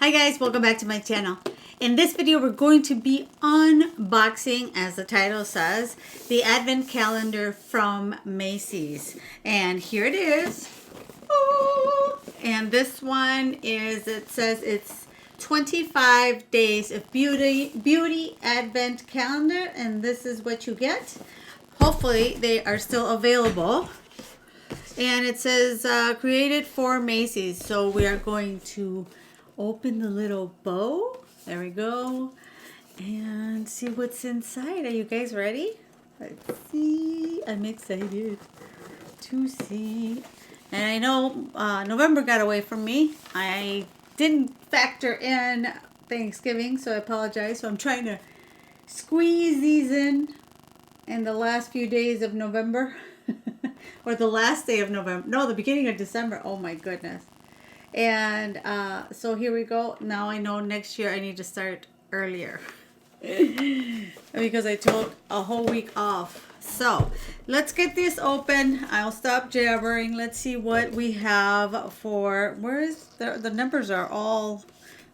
Hi guys, welcome back to my channel. In this video, we're going to be unboxing, as the title says, the advent calendar from Macy's. And here it is. Ooh. And this one is, it says it's 25 days of beauty advent calendar, and this is what you get. Hopefully they are still available. And it says created for Macy's. So we are going to open the little bow. There we go. And see what's inside. Are you guys ready? Let's see. I'm excited to see. And I know November got away from me. I didn't factor in Thanksgiving, so I apologize. So I'm trying to squeeze these in the last few days of November. Or the last day of November. No, the beginning of December. Oh my goodness. And so here we go. Now I know next year I need to start earlier. Because I took a whole week off. So let's get this open. I'll stop jabbering. Let's see what we have for, where is the numbers are all,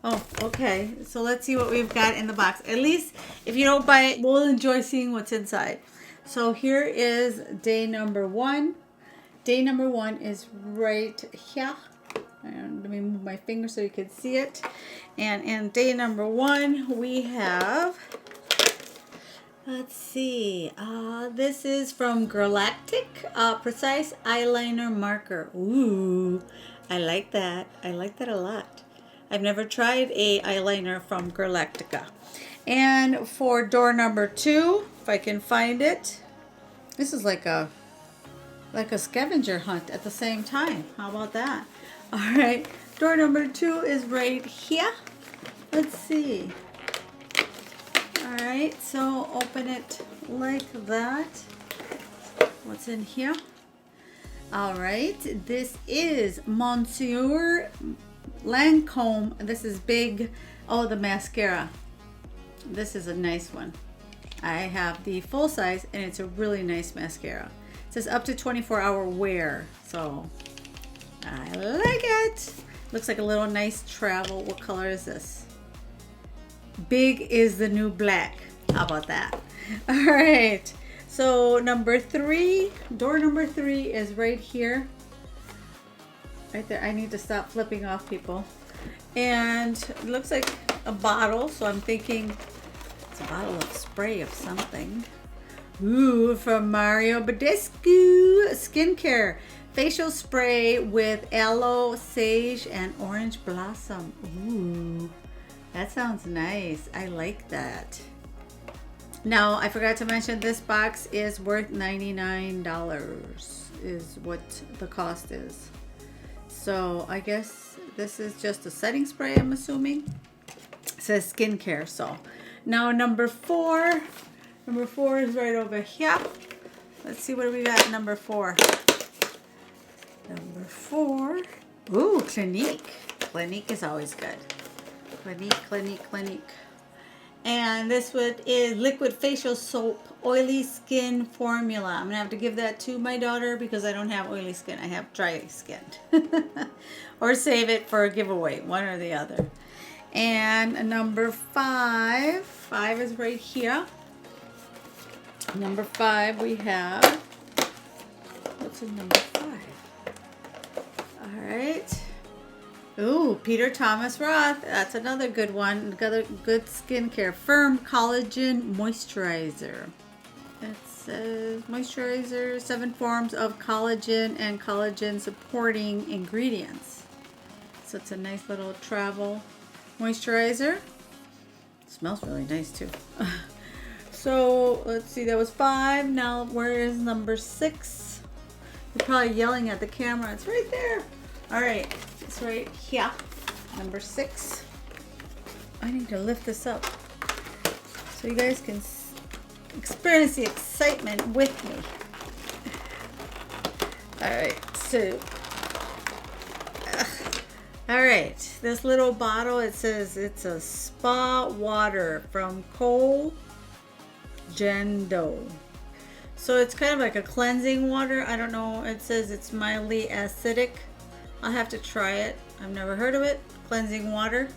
oh, okay. So let's see what we've got in the box. At least if you don't buy it, we'll enjoy seeing what's inside. So here is day number 1. Day number 1 is right here. And let me move my finger so you can see it. And in day number 1, we have, let's see, this is from Galactic Precise Eyeliner Marker. Ooh, I like that. I like that a lot. I've never tried a eyeliner from Galactica. And for door number 2, if I can find it, this is like a scavenger hunt at the same time. How about that? All right, door number 2 is right here. Let's see. All right, so open it like that. What's in here? All right, this is Monsieur Lancome. This is big. Oh, the mascara. This is a nice one. I have the full size, and it's a really nice mascara. It says up to 24-hour wear, so I like it. Looks like a little nice travel. What color is this? Big is the new black. How about that? All right. So number 3, door number 3 is right here. Right there. I need to stop flipping off people. And it looks like a bottle. So I'm thinking it's a bottle of spray of something. Ooh, from Mario Badescu Skincare. Facial spray with aloe, sage, and orange blossom. Ooh, that sounds nice. I like that. Now, I forgot to mention this box is worth $99 is what the cost is. So I guess this is just a setting spray, I'm assuming. It says skincare. So now number 4. Number 4 is right over here. Let's see what we got. Number 4. Number 4. Ooh, Clinique. Clinique is always good. Clinique. And this one is liquid facial soap, oily skin formula. I'm gonna have to give that to my daughter because I don't have oily skin. I have dry skin. Or save it for a giveaway, one or the other. And number 5. 5 is right here. Number 5 we have, what's in number 5? All right. Ooh, Peter Thomas Roth. That's another good one. Another good skincare. Firm Collagen Moisturizer. It says moisturizer, 7 forms of collagen and collagen supporting ingredients. So it's a nice little travel moisturizer. It smells really nice too. So let's see, that was 5. Now where is number 6? You're probably yelling at the camera. It's right there. All right, it's right here. Number 6. I need to lift this up so you guys can experience the excitement with me. All right, so all right, this little bottle, it says it's a spa water from Gendo. So it's kind of like a cleansing water. I don't know. It says it's mildly acidic. I'll have to try it. I've never heard of it. Cleansing water.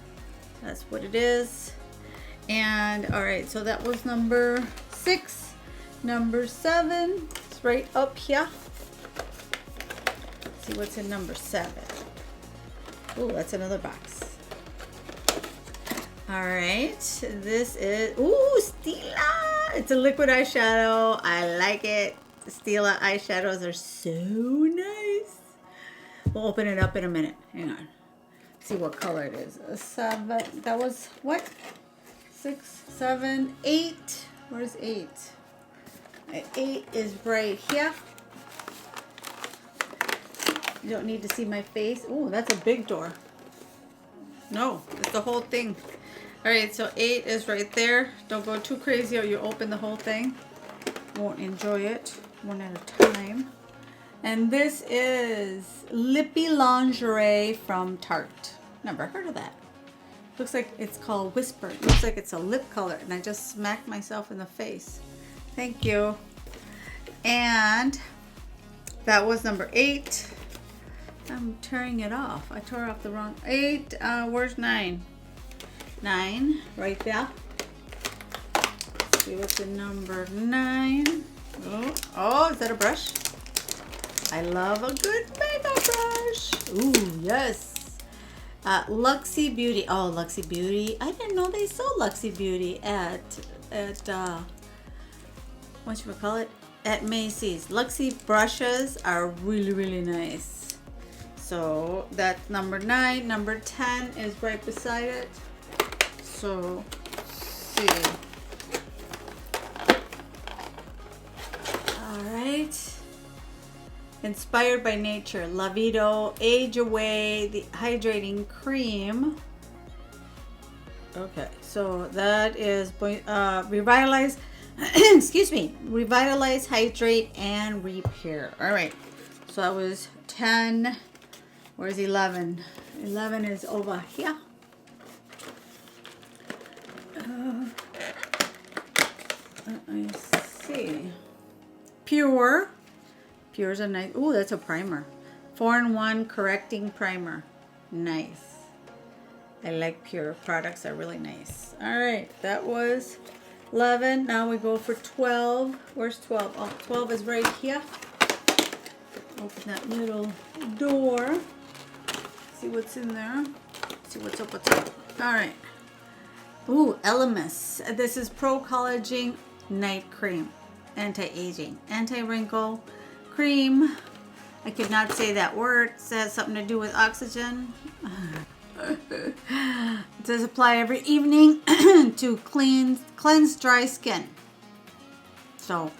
That's what it is. And all right, so that was number 6. Number 7 is right up here. Let's see what's in number 7. Oh, that's another box. All right, this is, ooh, Stila. It's a liquid eyeshadow. I like it. Stila eyeshadows are so nice. We'll open it up in a minute. Hang on. See what color it is. 7. That was what? 6, 7, 8. Where's 8? 8 is right here. You don't need to see my face. Oh, that's a big door. No, it's the whole thing. All right, so 8 is right there. Don't go too crazy or you open the whole thing. Won't enjoy it one at a time. And this is Lippy Lingerie from Tarte. Never heard of that. Looks like it's called Whisper. Looks like it's a lip color. And I just smacked myself in the face. Thank you. And that was number 8. I'm tearing it off. I tore off the wrong 8. Where's 9? 9 right there. Let's see what's in number 9. Oh, is that a brush? I love a good makeup brush. Ooh, yes. Luxy Beauty. Oh, Luxy Beauty. I didn't know they sold Luxy Beauty at what should we call it? At Macy's. Luxy brushes are really, really nice. So that's number 9. Number 10 is right beside it. So let's see. All right. Inspired by Nature, Lavito Age Away, the hydrating cream. Okay, so that is revitalize, excuse me, revitalize, hydrate, and repair. All right, so that was 10. Where's 11? 11 is over here. I see. Pure. Pure's a nice, ooh, that's a primer. 4-in-1 correcting primer. Nice. I like Pure products, are really nice. All right, that was 11. Now we go for 12. Where's 12? Oh, 12 is right here. Open that little door. See what's in there. See what's up, what's up. All right. Ooh, Elemis. This is Pro Collagen Night Cream. Anti-aging, anti-wrinkle cream. I could not say that word. It has something to do with oxygen. It says apply every evening to cleanse dry skin. So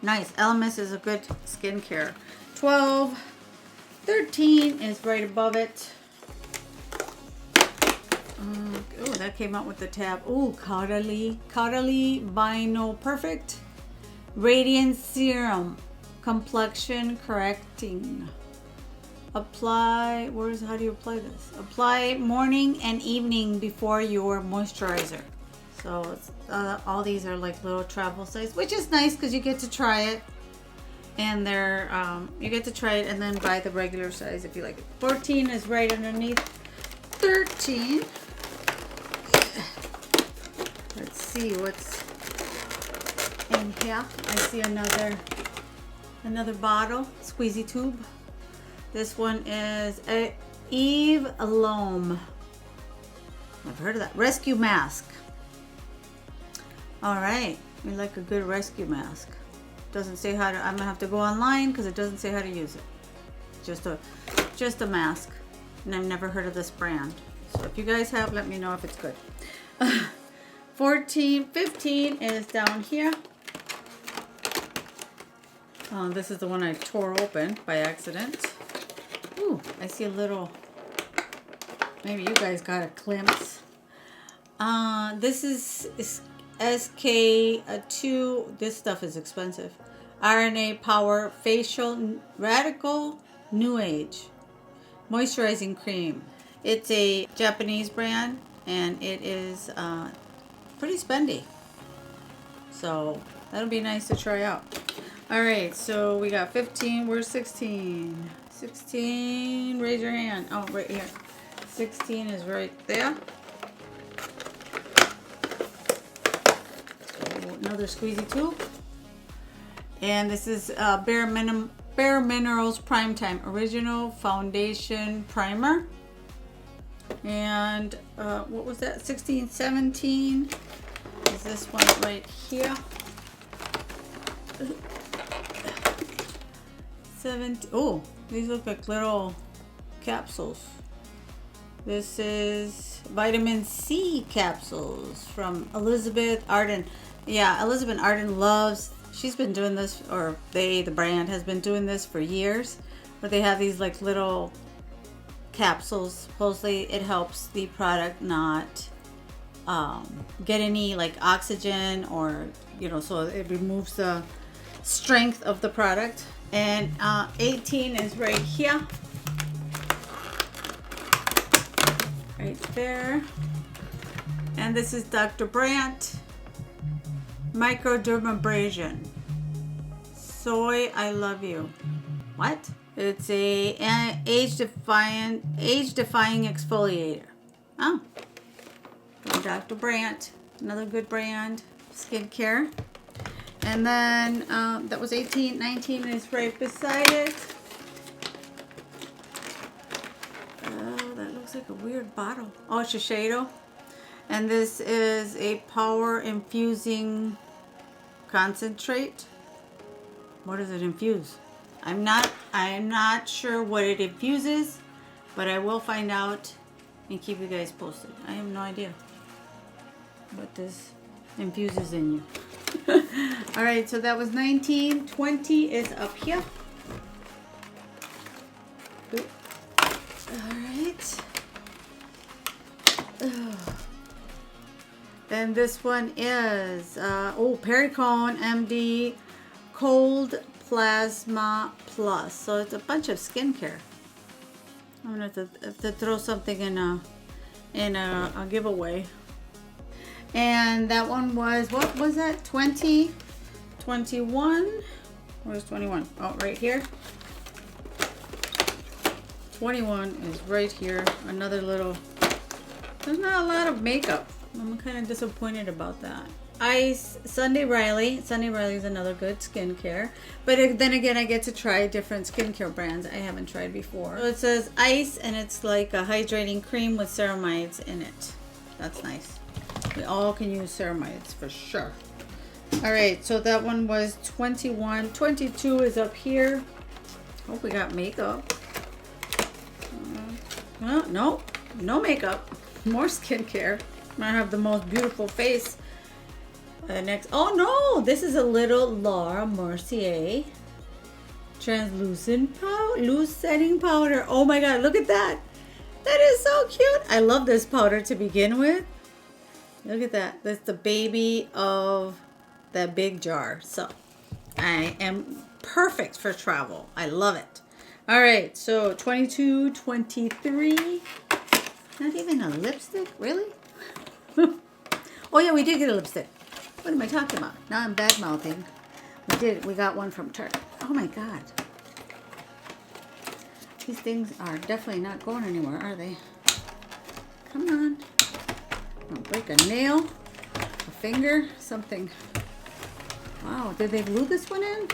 nice. Elemis is a good skincare. 12. 13 is right above it. Oh, that came out with the tab. Oh, Caudalie Vinyl Perfect Radiant Serum. Complexion correcting. Apply, how do you apply this? Apply morning and evening before your moisturizer. So it's, all these are like little travel size, which is nice because you get to try it. And they're, you get to try it and then buy the regular size if you like it. 14 is right underneath 13. Let's see what's in here. I see another bottle, squeezy tube. This one is a Eve L'Homme. I've heard of that. Rescue mask. All right, we like a good rescue mask. Doesn't say how to. I'm gonna have to go online because it doesn't say how to use it. Just a mask, and I've never heard of this brand. So if you guys have, let me know if it's good. 15 is down here. This is the one I tore open by accident. Ooh, I see a little, maybe you guys got a glimpse. This is SK2, this stuff is expensive. RNA Power Facial Radical New Age Moisturizing Cream. It's a Japanese brand and it is pretty spendy. So that'll be nice to try out. All right, so we got 15. Where's 16? 16, raise your hand. Oh, right here. 16 is right there. another squeezy tube. And this is Bare Minerals Prime Time Original Foundation Primer. And what was that? 16, 17 is this one right here. 17. Oh, these look like little capsules. This is vitamin C capsules from Elizabeth Arden. Yeah, Elizabeth Arden loves, she's been doing this, or the brand has been doing this for years, where they have these like little capsules. Supposedly it helps the product not get any like oxygen, or so it removes the strength of the product. And 18 is right here, right there. And this is Dr. Brandt Microdermabrasion Soy I Love You. What? It's a age-defying exfoliator. Oh, from Dr. Brandt, another good brand, skincare. And then that was 18, 19 is right beside it. That looks like a weird bottle. Oh, Shiseido. And this is a power infusing concentrate. What does it infuse? I'm not sure what it infuses, but I will find out and keep you guys posted. I have no idea what this infuses in you. All right, so that was 19. 20 is up here. Ooh. All right. Then this one is Pericone MD Cold Plasma Plus. So it's a bunch of skincare. I'm gonna have to throw something in a giveaway. And that one was, what was that? 20, 21. Where's 21? Oh, right here. 21 is right here. Another little. There's not a lot of makeup. I'm kind of disappointed about that. Ice Sunday Riley. Sunday Riley is another good skincare, but then again, I get to try different skincare brands I haven't tried before. So it says ice, and it's like a hydrating cream with ceramides in it. That's nice. We all can use ceramides for sure. All right, so that one was 21. 22 is up here. Hope we got makeup. Well, no makeup. More skincare. I have the most beautiful face. Next, oh no, this is a little Laura Mercier translucent powder, loose setting powder. Oh my God, look at that. That is so cute. I love this powder to begin with. Look at that. That's the baby of that big jar. So I am perfect for travel. I love it. All right, so 22, 23. Not even a lipstick, really? Oh yeah, we did get a lipstick. What am I talking about? Now I'm bad mouthing. We got one from Target. Oh my God. These things are definitely not going anywhere, are they? Come on. I'll break a nail, a finger, something. Wow, did they glue this one in?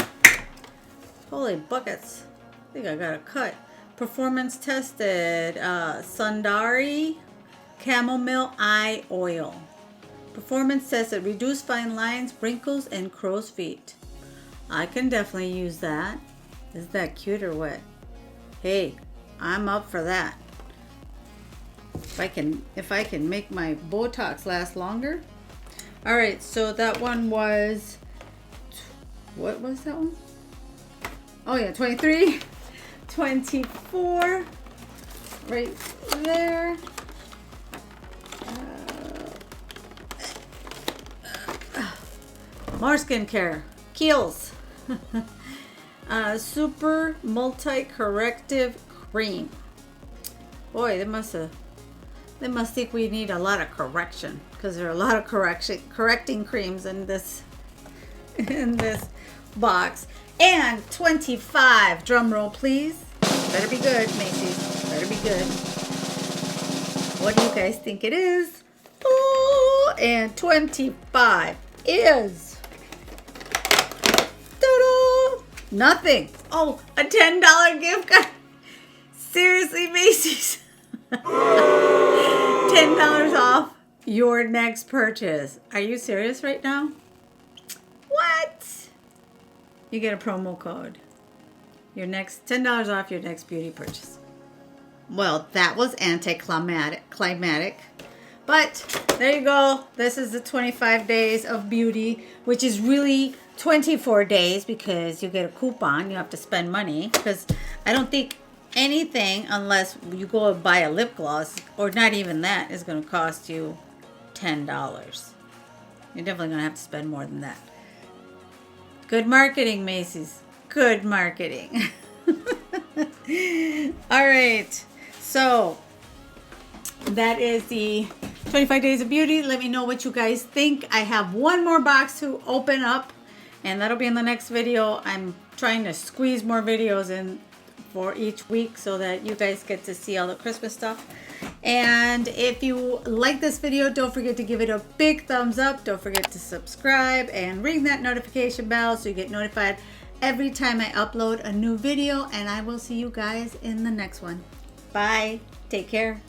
Holy buckets. I think I got a cut. Performance tested. Sundari Chamomile Eye Oil. Performance tested. Reduce fine lines, wrinkles, and crow's feet. I can definitely use that. Is that cute or what? Hey, I'm up for that. If I can make my Botox last longer. All right, so that one was, what was that one? Oh yeah, 23, 24, right there. More skincare. Kiehl's. Super multi-corrective cream. Boy, they must think we need a lot of correction, because there are a lot of correcting creams in this box. And 25. Drum roll, please. Better be good, Macy's. Better be good. What do you guys think it is? Ooh, and 25 is Nothing. Oh, a $10 gift card. Seriously, Macy's. $10 off your next purchase. Are you serious right now? What? You get a promo code. Your next $10 off your next beauty purchase. Well, that was anticlimactic. But there you go. This is the 25 days of beauty, which is really 24 days because you get a coupon. You have to spend money because I don't think anything, unless you go and buy a lip gloss, or not even that, is going to cost you $10. You're definitely going to have to spend more than that. Good marketing, Macy's. Good marketing. All right. So that is the 25 days of beauty. Let me know what you guys think. I have one more box to open up, and that'll be in the next video. I'm trying to squeeze more videos in for each week so that you guys get to see all the Christmas stuff. And if you like this video, don't forget to give it a big thumbs up. Don't forget to subscribe and ring that notification bell so you get notified every time I upload a new video. And I will see you guys in the next one. Bye. Take care.